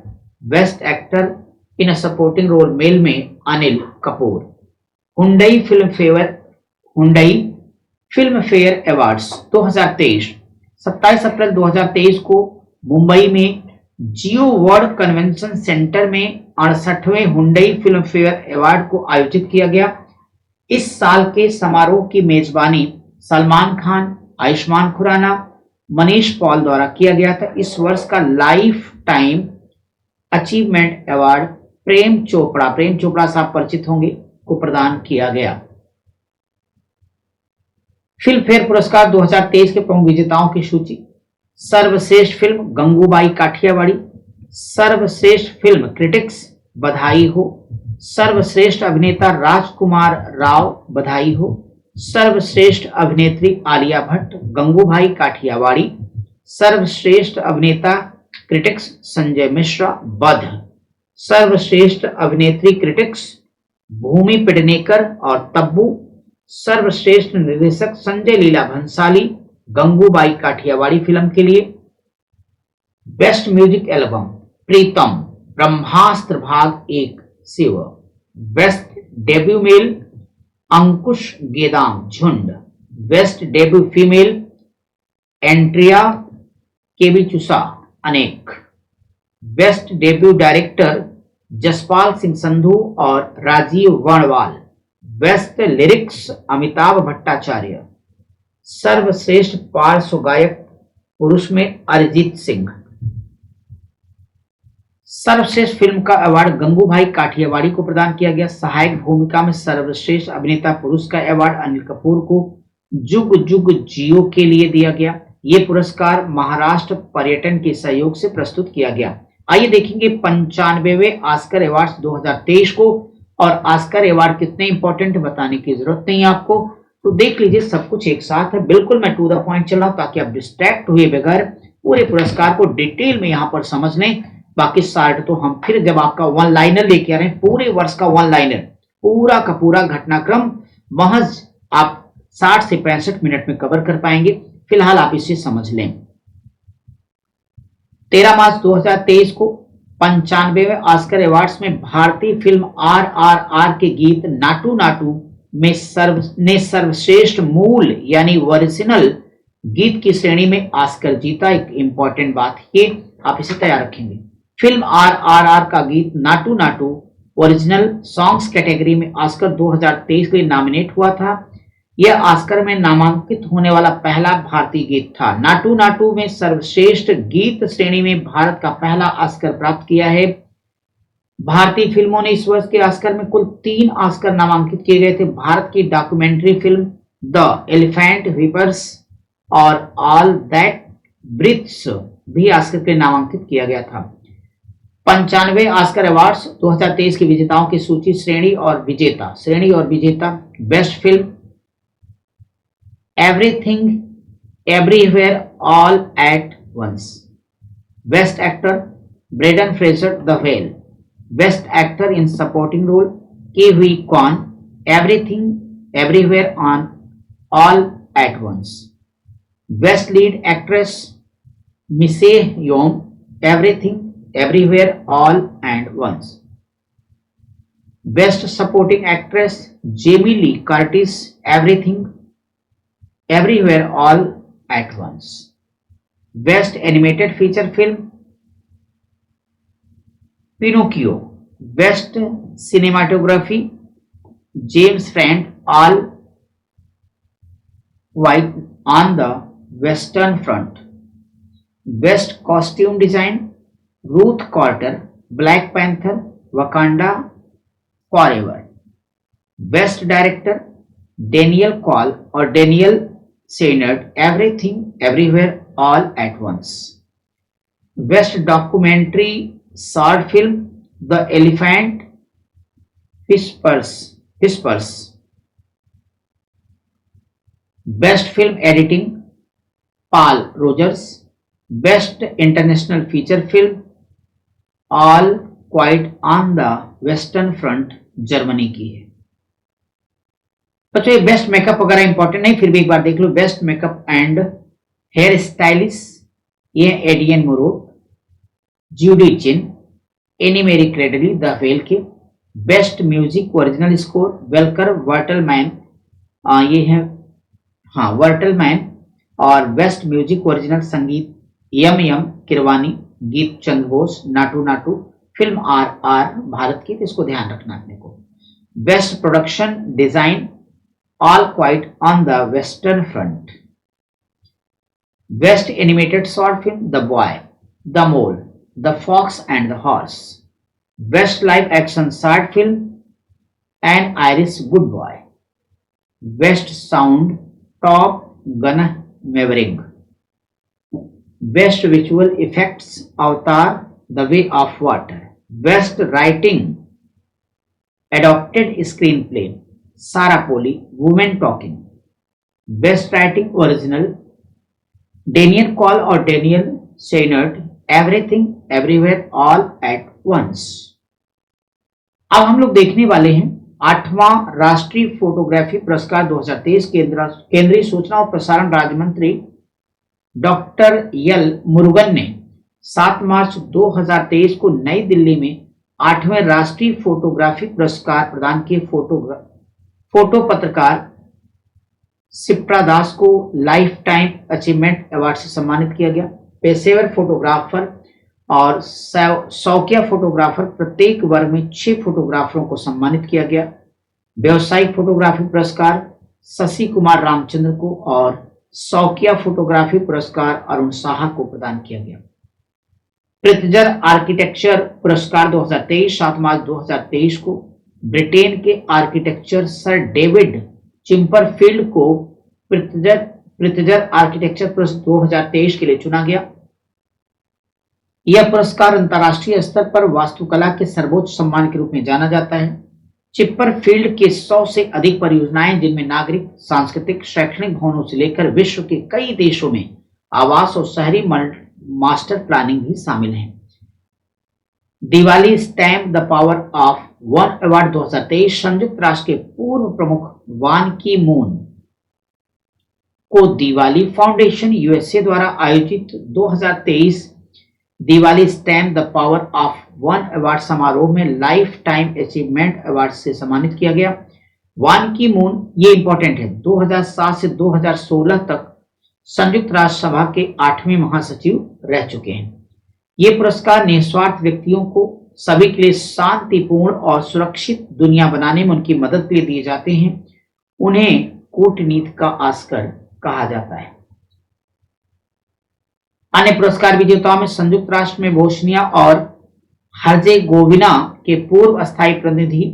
Best actor in a supporting role male में Anil Kapoor. Hyundai Filmfare awards 2023। 27 अप्रैल 2023 को मुंबई में Jio world convention centre में 68वें Hyundai film fair award को आयोजित किया गया। इस साल के समारोह की मेजबानी सलमान खान, आयुष्मान खुराना, मनीष पॉल द्वारा किया गया था। इस वर्ष का life time achievement award Prem Chopra साहब परिचित होंगे, को प्रदान किया गया। फिल्म फेयर पुरस्कार 2023 के प्रमुख विजेताओं की सूची। सर्वश्रेष्ठ फिल्म गंगूबाई काठियावाड़ी। सर्वश्रेष्ठ फिल्म क्रिटिक्स बधाई हो। सर्वश्रेष्ठ अभिनेता राजकुमार राव बधाई हो। सर्वश्रेष्ठ अभिनेत्री आलिया भट्ट गंगूभाई काठियावाड़ी। सर्वश्रेष्ठ अभिनेता क्रिटिक्स संजय मिश्रा बध। सर्वश्रेष्ठ अभिनेत्री क्रिटिक्स भूमि पेडनेकर और तब्बू। सर्वश्रेष्ठ निर्देशक संजय लीला भंसाली गंगूबाई काठियावाड़ी फिल्म के लिए। Best music album Pritam Brahmastra भाग 1 Shiva. Best debut male Ankush Gedam Jhund. Best debut female Andrea Kevichusa Anek. Best debut director Jaspal Singh Sandhu और राजीव वर्णवाल। Best lyrics Amitabh Bhattacharya. सर्वश्रेष्ठ पार्श्व गायक पुरुष में अरिजीत सिंह। सर्वश्रेष्ठ फिल्म का अवार्ड गंगूभाई काठियावाड़ी को प्रदान किया गया। सहायक भूमिका में सर्वश्रेष्ठ अभिनेता पुरुष का अवार्ड अनिल कपूर को जुग जुग जियो के लिए दिया गया। ये पुरस्कार महाराष्ट्र पर्यटन के सहयोग से प्रस्तुत किया गया। आइए देखेंगे 95वें ऑस्कर अवार्ड्स 2023 को। और ऑस्कर अवार्ड कितने इंपॉर्टेंट बताने की जरूरत नहीं है आपको, तो देख लीजिए सब कुछ एक साथ है। बिल्कुल मैं टू द पॉइंट चल रहा हूं ताकि आप डिस्ट्रैक्ट हुए बगैर पूरे पुरस्कार को डिटेल में यहां पर समझ लें। बाकी सार्ट तो हम फिर जब आपका वन लाइनर लेके आ रहे हैं, पूरे वर्ष का वन लाइनर पूरा का पूरा घटनाक्रम महज आप 60 से 65 मिनट में कवर कर पाएंगे। फिलहाल आप इसे समझ लें। 13 मार्च 2023 को 95वें ऑस्कर अवार्ड्स में भारतीय फिल्म RRR के गीत नाटू नाटू में सर्वश्रेष्ठ मूल यानी ओरिजिनल गीत की श्रेणी में ऑस्कर जीता। एक इंपॉर्टेंट बात ये आप इसे तैयार रखेंगे। फिल्म RRR का गीत Naatu Naatu original songs category में ऑस्कर 2023 के लिए नॉमिनेट हुआ था। यह ऑस्कर में नामांकित होने वाला पहला भारतीय गीत था। नाटू नाटू में सर्वश्रेष्ठ गीत श्रेणी में भारत का पहला ऑस्कर प्राप्त किया है। भारतीय फिल्मों ने इस वर्ष के ऑस्कर में कुल 3 ऑस्कर नामांकित किए गए थे। भारत की डॉक्यूमेंट्री फिल्म द एलिफेंट व्हिपर्स और ऑल दैट ब्रीथ्स भी ऑस्कर के लिए नामांकित किया गया था। 95वें ऑस्कर अवार्ड्स 2023 के विजेताओं की सूची श्रेणी और विजेता। Best film everything everywhere all at once. Best actor Brendan Fraser the Whale. Best actor in supporting role के.वी. Quan everything everywhere on all at once. Best lead actress मिसे योम everything everywhere all and once. Best supporting actress Jamie Lee Curtis everything everywhere all at once. Best animated feature film Pinocchio. Best cinematography James Friend all quiet on the western front. Best costume design Ruth quarter black panther Wakanda forever. Best director Daniel Kwan और Daniel Scheinert everything everywhere all at once. Best documentary short film the elephant whisperers. Best film editing Paul Rogers. Best international feature film all quiet on the western front Germany की है। बच्चों ये best makeup वगैरह important नहीं, फिर भी एक बार देख लो। Best makeup and hair stylist ये Adrien Morot, Judy Chin, Anne Marie Bradley the whale के। Best music original score Volker Bertelmann, ये है वर्टलमैन। और बेस्ट म्यूजिक ओरिजिनल संगीत यम यम किरवानी, गीत चंद बोस, नाटू नाटू। फिल्म RR भारत की, तो इसको ध्यान रखना अपने को। Best production design all quiet on the western front. Best animated short film the boy, the mole, the fox and the horse. Best live action short film an Irish goodbye. Best sound top gun maverick. Best visual effects Avatar the way of water. Best writing adapted screenplay Sarah Polley women talking. Best writing original Daniel Kwan और Daniel Scheinert everything everywhere all at once. अब हम लोग देखने वाले हैं 8वां राष्ट्रीय photography पुरस्कार 2023 केंद्रीय सूचना और प्रसारण राज्य मंत्री डॉक्टर एल मुरुगन ने 7 मार्च 2023 को नई दिल्ली में 8वें राष्ट्रीय फोटोग्राफी पुरस्कार प्रदान किए। फोटो पत्रकार शिप्रा दास को लाइफ टाइम अचीवमेंट अवार्ड से सम्मानित किया गया। पेशेवर फोटोग्राफर और शौकिया फोटोग्राफर प्रत्येक वर्ग में 6 फोटोग्राफरों को सम्मानित किया गया। व्यावसायिक फोटोग्राफी पुरस्कार शशि कुमार रामचंद्र को और शौकिया फोटोग्राफी पुरस्कार अरुण साहा को प्रदान किया गया। प्रित्जर आर्किटेक्चर पुरस्कार 2023 7 मार्च 2023 को ब्रिटेन के आर्किटेक्चर सर डेविड चिम्परफील्ड को प्रित्जर आर्किटेक्चर पुरस्कार 2023 के लिए चुना गया। यह पुरस्कार अंतर्राष्ट्रीय स्तर पर वास्तुकला के सर्वोच्च सम्मान के रूप में जाना जाता है। चिप्परफील्ड के 100 से अधिक परियोजनाएं, जिनमें नागरिक, सांस्कृतिक, शैक्षणिक भवनों से लेकर विश्व के कई देशों में आवास और शहरी मास्टर प्लानिंग भी शामिल हैं। Diwali stamp the power of one award 2023 संयुक्त राष्ट्र के पूर्व प्रमुख वान की मून को दिवाली फाउंडेशन यूएसए द्वारा आयोजित 2023 Diwali stamp the power of one award समारोह में लाइफ टाइम अचीवमेंट अवार्ड से सम्मानित किया गया। वान की मून, ये इंपॉर्टेंट है, 2007 से 2016 तक संयुक्त राष्ट्र सभा के 8वें महासचिव रह चुके हैं। ये पुरस्कार निस्वार्थ व्यक्तियों को सभी के लिए शांतिपूर्ण और सुरक्षित दुनिया बनाने में उनकी मदद के लिए दिए जाते हैं। उन्हें कूटनीति का ऑस्कर कहा जाता है। अन्य पुरस्कार विजेताओं में संयुक्त राष्ट्र में बोस्निया और हर्जेगोविना के पूर्व अस्थायी प्रतिनिधि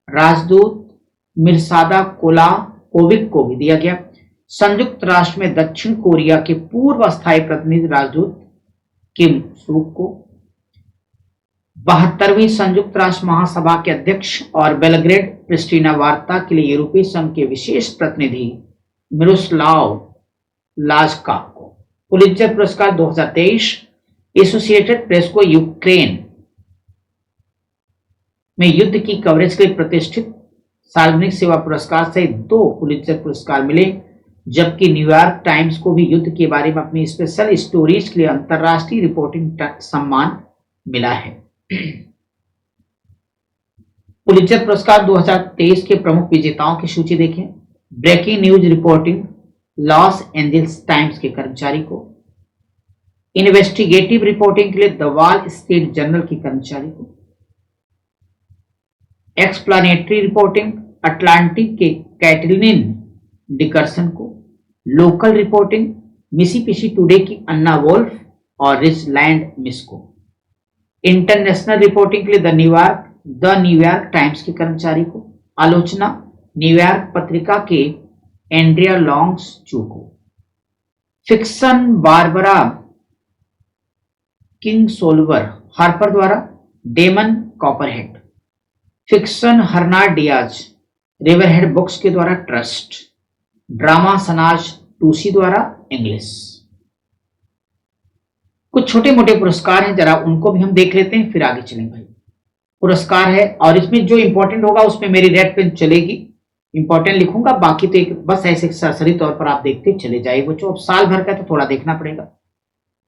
राजदूत मिर्सादा कोलाकोविक को भी दिया गया। संयुक्त राष्ट्र में दक्षिण कोरिया के पूर्व अस्थायी प्रतिनिधि राजदूत किम सूक को, 72वीं संयुक्त राष्ट्र महासभा के अध्यक्ष और बेलग्रेड प्रिस्टीना वार्ता के लिए यूरोपीय संघ के विशेष प्रतिनिधि मिरोस्लाव लाजका को, पुलित्जर पुरस्कार 2023 एसोसिएटेड प्रेस को यूक्रेन में युद्ध की कवरेज के लिए प्रतिष्ठित सार्वजनिक सेवा पुरस्कार सहित 2 पुलित्जर पुरस्कार मिले, जबकि न्यूयॉर्क टाइम्स को भी युद्ध के बारे में अपनी स्पेशल स्टोरीज के लिए अंतर्राष्ट्रीय रिपोर्टिंग सम्मान मिला है। पुलित्जर पुरस्कार 2023 के प्रमुख विजेताओं की सूची देखें। Breaking news reporting Los Angeles Times के कर्मचारी को, इन्वेस्टिगेटिव रिपोर्टिंग के लिए द वॉल स्ट्रीट जर्नल की कर्मचारी को, एक्सप्लेनेटरी रिपोर्टिंग अटलांटिक के कैटलिन डिकर्सन को, लोकल रिपोर्टिंग मिसिसिपी टुडे की अन्ना वोल्फ और रिचलैंड मिस को, इंटरनेशनल रिपोर्टिंग के लिए द न्यूयॉर्क टाइम्स के कर्मचारी को, आलोचना न्यूयॉर्क पत्रिका के एंड्रिया लॉन्ग्स चू को, फिक्शन बारबरा किंगसोल्वर हार्पर द्वारा Demon Copperhead, fiction Hernan Diaz Riverhead books के द्वारा ट्रस्ट, ड्रामा सनाज टूसी द्वारा इंग्लिश। कुछ छोटे मोटे पुरस्कार हैं, जरा उनको भी हम देख लेते हैं, फिर आगे चलेंगे। भाई पुरस्कार है और इसमें जो इंपॉर्टेंट होगा उसमें मेरी रेड पेन चलेगी, इंपॉर्टेंट लिखूंगा, बाकी तो एक बस ऐसे सरसरी तौर पर आप देखते चले जाइए बच्चों। अब साल भर का तो थोड़ा देखना पड़ेगा।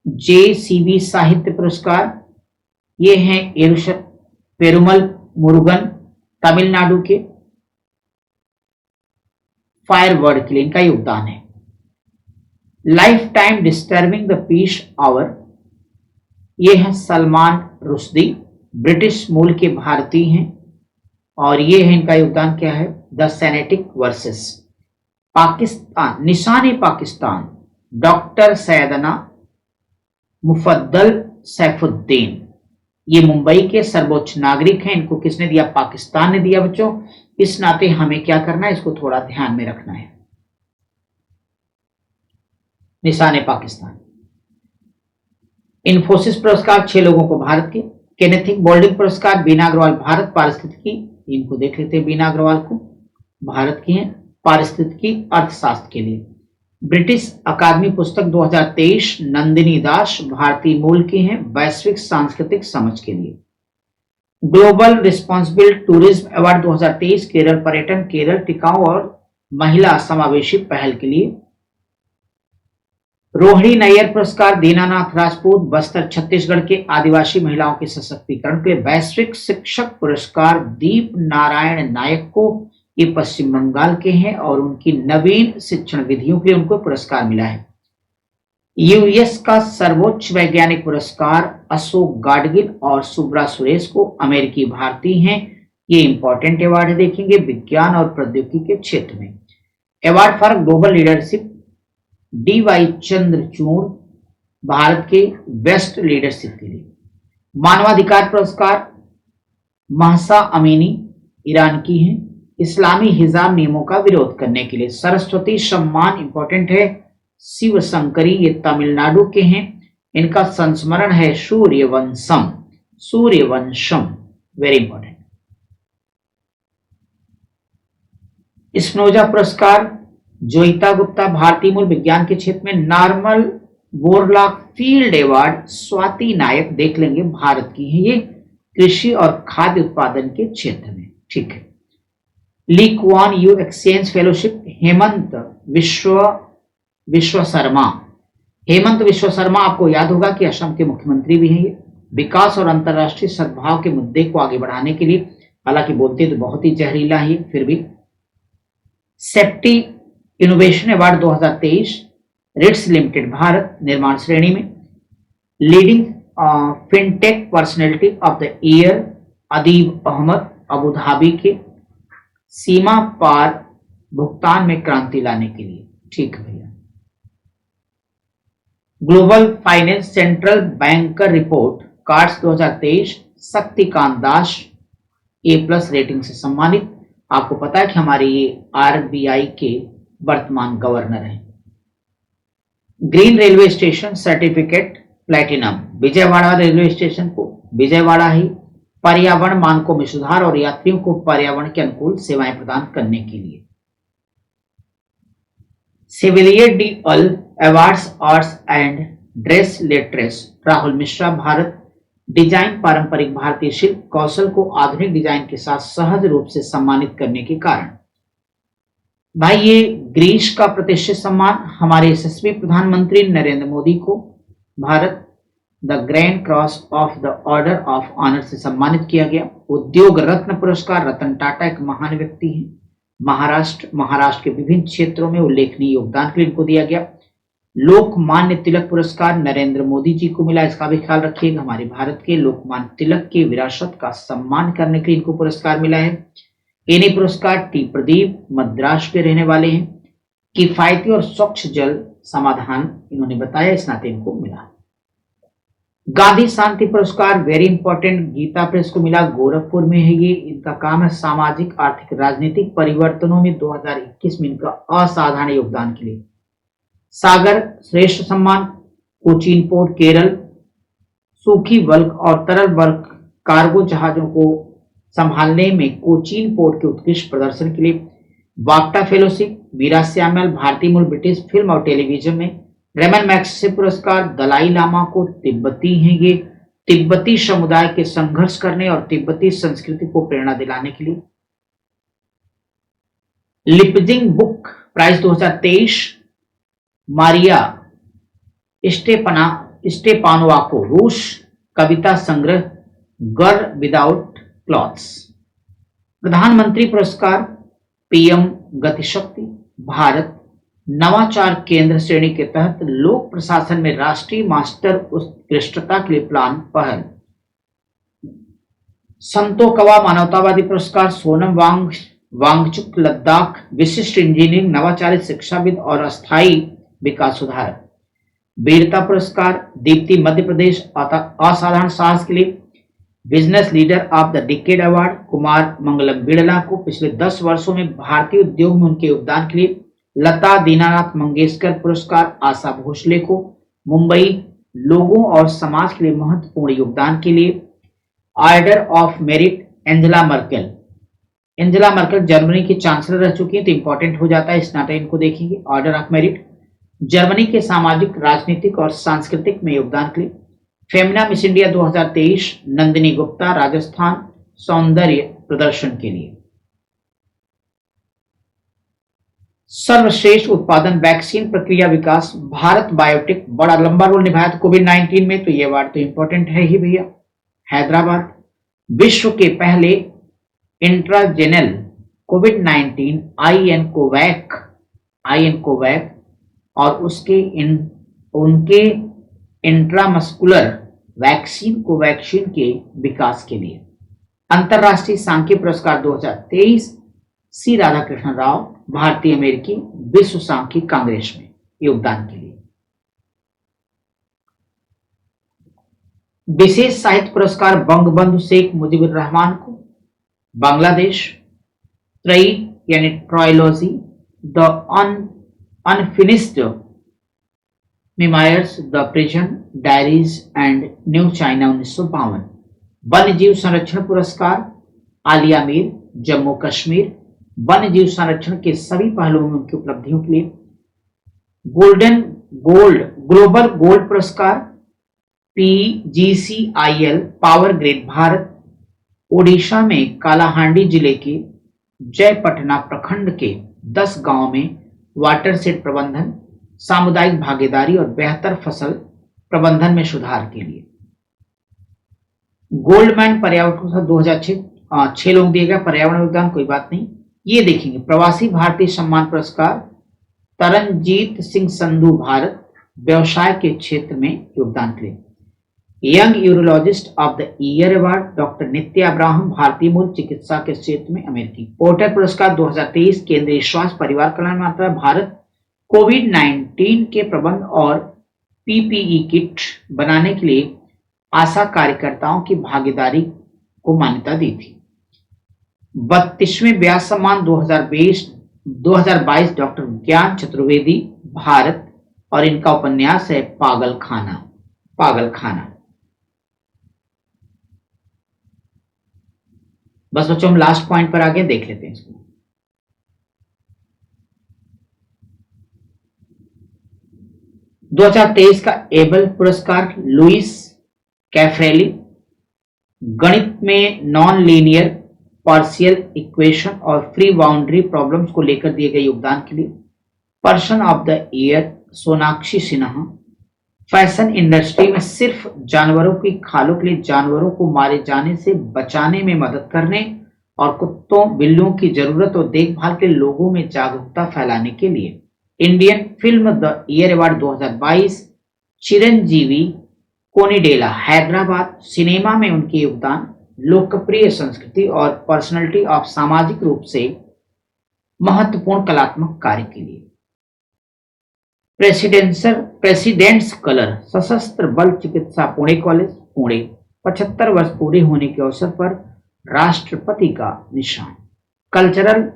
JCB साहित्य पुरस्कार, ये हैं पेरुमल मुरुगन तमिलनाडु के, फायर वर्ड के लिए इनका योगदान है। Life time disturbing the peace award, ये हैं सलमान रुश्दी, ब्रिटिश मूल के भारतीय हैं और ये है इनका योगदान क्या है। द सेनेटिक वर्सेस पाकिस्तान, निशान पाकिस्तान, डॉक्टर सैयदना मुफद्दल सैफुद्दीन, ये मुंबई के सर्वोच्च नागरिक हैं। इनको किसने दिया? पाकिस्तान ने दिया बच्चों। इस नाते हमें क्या करना है, इसको थोड़ा ध्यान में रखना है। निशान पाकिस्तान। इन्फोसिस पुरस्कार 6 लोगों को भारत के। केनेथिक बोल्डिंग पुरस्कार बीना अग्रवाल भारत पारिस्थितिकी, इनको देख लेते हैं, बीना अग्रवाल को भारत की हैं पारिस्थितिकी अर्थशास्त्र के लिए। ब्रिटिश अकादमी पुस्तक 2023 नंदिनी दास भारतीय मूल की हैं वैश्विक सांस्कृतिक समझ के लिए। Global responsible tourism award 2023 Kerala पर्यटन, केरल टिकाऊ और महिला समावेशी पहल के लिए। रोहिणी नैयर पुरस्कार दीनानाथ राजपूत, बस्तर छत्तीसगढ़ के आदिवासी महिलाओं के सशक्तिकरण के लिए। वैश्विक शिक्षक पुरस्कार दीप नारायण नायक को, ये पश्चिम बंगाल के हैं और उनकी नवीन शिक्षण विधियों के लिए उनको पुरस्कार मिला है। यूएस का सर्वोच्च वैज्ञानिक पुरस्कार अशोक गाडगिल और सुब्रा सुरेश को, अमेरिकी भारतीय हैं। ये इंपॉर्टेंट अवार्ड है, देखेंगे विज्ञान और प्रौद्योगिकी के क्षेत्र में। Award for global leadership DY Chandrachud, Bharat के बेस्ट लीडरशिप के लिए। मानवाधिकार पुरस्कार महसा अमीनी, ईरान की हैं, इस्लामी हिजाब नियमों का विरोध करने के लिए। सरस्वती सम्मान इंपॉर्टेंट है, शिव शंकरी, ये तमिलनाडु के हैं, इनका संस्मरण है Suryavansham, Suryavansham, very important. Spinoza पुरस्कार जोइता गुप्ता, भारतीय मूल, विज्ञान के क्षेत्र में। Norman Borlaug field award Swati Nayak, देख लेंगे, भारत की है, ये कृषि और खाद्य उत्पादन के क्षेत्र में, ठीक है। Lee Kuan Yew exchange fellowship Hemant Vishwa Sharma, Hemant Vishwa Sharma आपको याद होगा कि असम के मुख्यमंत्री भी हैं। ये विकास और अंतर्राष्ट्रीय सद्भाव के मुद्दे को आगे बढ़ाने के लिए, हालांकि बोलते तो बहुत ही जहरीला है फिर भी। Safety innovation award 2023 RITES limited, Bharat, निर्माण श्रेणी में। Leading fintech personality of the year Adeeb Ahmed, Abu Dhabi के, सीमा पार भुगतान में क्रांति लाने के लिए, ठीक है भैया। Global finance central banker report cards 2023 Shaktikanta Das A+ rating से सम्मानित। आपको पता है कि हमारे ये RBI के वर्तमान गवर्नर हैं। Green railway station certificate platinum, Vijayawada railway station को, विजयवाड़ा ही पर्यावरण मानकों में सुधार और यात्रियों को पर्यावरण के अनुकूल सेवाएं प्रदान करने के लिए। सेविलियर डी अल अवार्ड्स आर्ट्स एंड ड्रेस लेट्रेस, राहुल मिश्रा, भारत, डिजाइन पारंपरिक भारतीय शिल्प कौशल को आधुनिक डिजाइन के साथ सहज रूप से सम्मानित करने के कारण। भाई ये ग्रीस का प्रतिष्ठित सम्मान हमारे यशस्वी प्रधानमंत्री नरेंद्र मोदी को Bharat the grand cross of the order of honour से सम्मानित किया गया। उद्योग रत्न पुरस्कार रतन टाटा एक महान व्यक्ति हैं, महाराष्ट्र के विभिन्न क्षेत्रों में उल्लेखनीय योगदान के लिए इनको दिया गया। लोकमान्य तिलक पुरस्कार नरेंद्र मोदी जी को मिला, इसका भी ख्याल रखिएगा। हमारे भारत के लोकमान्य तिलक की विरासत का सम्मान करने के लिए इनको पुरस्कार मिला है। एनी पुरस्कार टी प्रदीप, मद्रास के रहने वाले हैं। किफायती और स्वच्छ जल समाधान इन्होंने बताया, इस नाते इनको मिला। गांधी शांति पुरस्कार वेरी इंपॉर्टेंट, गीता प्रेस को मिला, गोरखपुर में है ये। इनका काम है सामाजिक आर्थिक राजनीतिक परिवर्तनों में 2021 में इनका असाधारण योगदान के लिए। सागर श्रेष्ठ सम्मान कोचीन पोर्ट केरल, सूखी बल्क और तरल बल्क कार्गो जहाजों को संभालने में कोचीन पोर्ट के उत्कृष्ट प्रदर्शन के लिए। बाफ्टा फेलोशिप वीरा श्यामल, भारतीय मूल, ब्रिटिश फिल्म और टेलीविजन में। रेमन मैग्सेसे पुरस्कार दलाई लामा को, तिब्बती हैं ये, तिब्बती समुदाय के संघर्ष करने और तिब्बती संस्कृति को प्रेरणा दिलाने के लिए। Leipzig book prize 2023 Maria Stepanova को, रूस कविता संग्रह गर्ल विदाउट क्लॉथ्स। प्रधानमंत्री पुरस्कार PM गतिशक्ति, भारत, नवाचार केंद्र श्रेणी के तहत लोक प्रशासन में राष्ट्रीय मास्टर उत्कृष्टता के लिए प्लान पहल। संतो कवा मानवतावादी पुरस्कार सोनम वांगचुक, लद्दाख, विशिष्ट इंजीनियरिंग, नवाचारित शिक्षाविद और अस्थायी विकास सुधारक। वीरता पुरस्कार दीप्ति, मध्य प्रदेश, असाधारण साहस के लिए। Business leader of the decade award Kumar Mangalam Birla को, पिछले 10 वर्षों में भारतीय उद्योग में उनके योगदान के लिए। लता दीनानाथ मंगेशकर पुरस्कार आशा भोसले को, मुंबई, लोगों और समाज के लिए महत्वपूर्ण योगदान के लिए। Order of merit Angela Merkel Germany की चांसलर रह चुकी है, तो इंपॉर्टेंट हो जाता है, इस नाते इनको देखेंगे। ऑर्डर ऑफ मेरिट जर्मनी के सामाजिक, राजनीतिक और सांस्कृतिक में योगदान के लिए। फेमिना मिस इंडिया 2023 नंदिनी गुप्ता, राजस्थान, सौंदर्य प्रदर्शन के लिए। सर्वश्रेष्ठ उत्पादन वैक्सीन प्रक्रिया विकास, भारत बायोटेक बड़ा लंबा रोल निभाया था कोविड-19 में, तो ये अवार्ड तो इंपॉर्टेंट है ही भैया। हैदराबाद विश्व के पहले इंट्राजेनल कोविड-19 आईएन कोवैक और उनके इंट्रामस्कुलर वैक्सीन कोवैक्सीन के विकास के लिए। अंतर्राष्ट्रीय सांख्यिकी पुरस्कार 2023 सी राधाकृष्ण राव, भारतीय अमेरिकी, विश्व सांख्यिकी कांग्रेस में योगदान के लिए। विशेष साहित्य पुरस्कार बंगबंधु शेख मुजीबुर रहमान को, बांग्लादेश, त्रयी यानी trilogy, the unfinished memoirs, the prison diaries and new China 1952। वन्य जीव संरक्षण पुरस्कार आलिया मीर, जम्मू कश्मीर, वन्य जीव संरक्षण के सभी पहलुओं में उनकी उपलब्धियों के लिए। ग्लोबल गोल्ड पुरस्कार PGCIL power grid Bharat, Odisha में कालाहांडी जिले के जयपटना प्रखंड के 10 गांवों में वाटर सेट प्रबंधन, सामुदायिक भागीदारी और बेहतर फसल प्रबंधन में सुधार के लिए। गोल्डमैन पर्यावरण पुरस्कार 2006 6 लोग दिए गए, पर्यावरण योगदान कोई बात नहीं, ये देखेंगे। प्रवासी भारतीय सम्मान पुरस्कार तरनजीत सिंह संधू, भारत, व्यवसाय के क्षेत्र में योगदान के लिए। Young urologist of the year award doctor Nitya Abraham, भारतीय मूल, चिकित्सा के क्षेत्र में, अमेरिकी। पोर्टर पुरस्कार 2023 केंद्रीय स्वास्थ्य परिवार कल्याण मंत्रालय, भारत, कोविड-19 के प्रबंध और PPE किट बनाने के लिए आशा कार्यकर्ताओं की भागीदारी को मान्यता दी थी। 32वें व्यास सम्मान 2022 डॉक्टर ज्ञान चतुर्वेदी, भारत, और इनका उपन्यास है पागलखाना। बस बच्चों हम लास्ट पॉइंट पर आगे देख लेते हैं इसको। – 2023 का एबल पुरस्कार लुइस कैफ्रेली, गणित में नॉन लीनियर पार्शियल इक्वेशन और फ्री बाउंड्री प्रॉब्लम्स को लेकर दिए गए योगदान के लिए। Person of the year Sonakshi Sinha, fashion industry में सिर्फ जानवरों की खालों के लिए जानवरों को मारे जाने से बचाने में मदद करने और कुत्तों बिल्लियों की जरूरत और देखभाल के लोगों में जागरूकता फैलाने के लिए। Indian film the year award 2022 Chiranjeevi Konidela, Hyderabad, cinema में उनके योगदान, लोकप्रिय संस्कृति और पर्सनालिटी ऑफ सामाजिक रूप से महत्वपूर्ण कलात्मक कार्य के लिए। प्रेसिडेंट्स कलर, सशस्त्र बल चिकित्सा पुणे कॉलेज, पुणे, 75 वर्ष पूरे होने के अवसर पर राष्ट्रपति का निशान। कल्चरल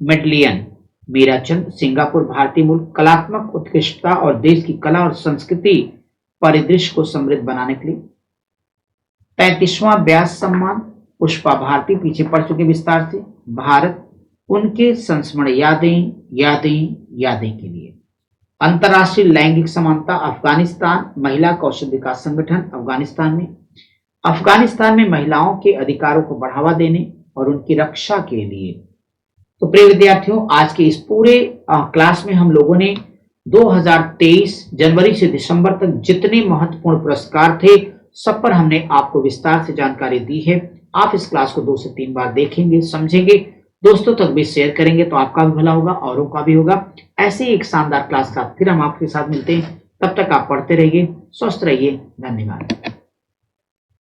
मेडलियन मीराचंद, सिंगापुर, भारतीय मूल, कलात्मक उत्कृष्टता और देश की कला और संस्कृति परिदृश्य को समृद्ध बनाने के लिए। 35वां व्यास सम्मान पुष्पा भारती, पीछे पड़ चुके विस्तार से, भारत, उनके संस्मरण यादें के लिए। अंतर्राष्ट्रीय लैंगिक समानता अफगानिस्तान, महिला कौशल विकास संगठन अफगानिस्तान में महिलाओं के अधिकारों को बढ़ावा देने और उनकी रक्षा के लिए। तो प्रिय विद्यार्थियों, आज के इस पूरे क्लास में हम लोगों ने 2023 जनवरी से दिसंबर तक जितने महत्वपूर्ण पुरस्कार थे सब पर हमने आपको विस्तार से जानकारी दी है। आप इस क्लास को 2 से 3 बार देखेंगे, समझेंगे, दोस्तों तक भी शेयर करेंगे तो आपका भी भला होगा, औरों का भी होगा। ऐसे ही एक शानदार क्लास का फिर हम आपके साथ मिलते हैं। तब तक आप पढ़ते रहिए, स्वस्थ रहिए। धन्यवाद।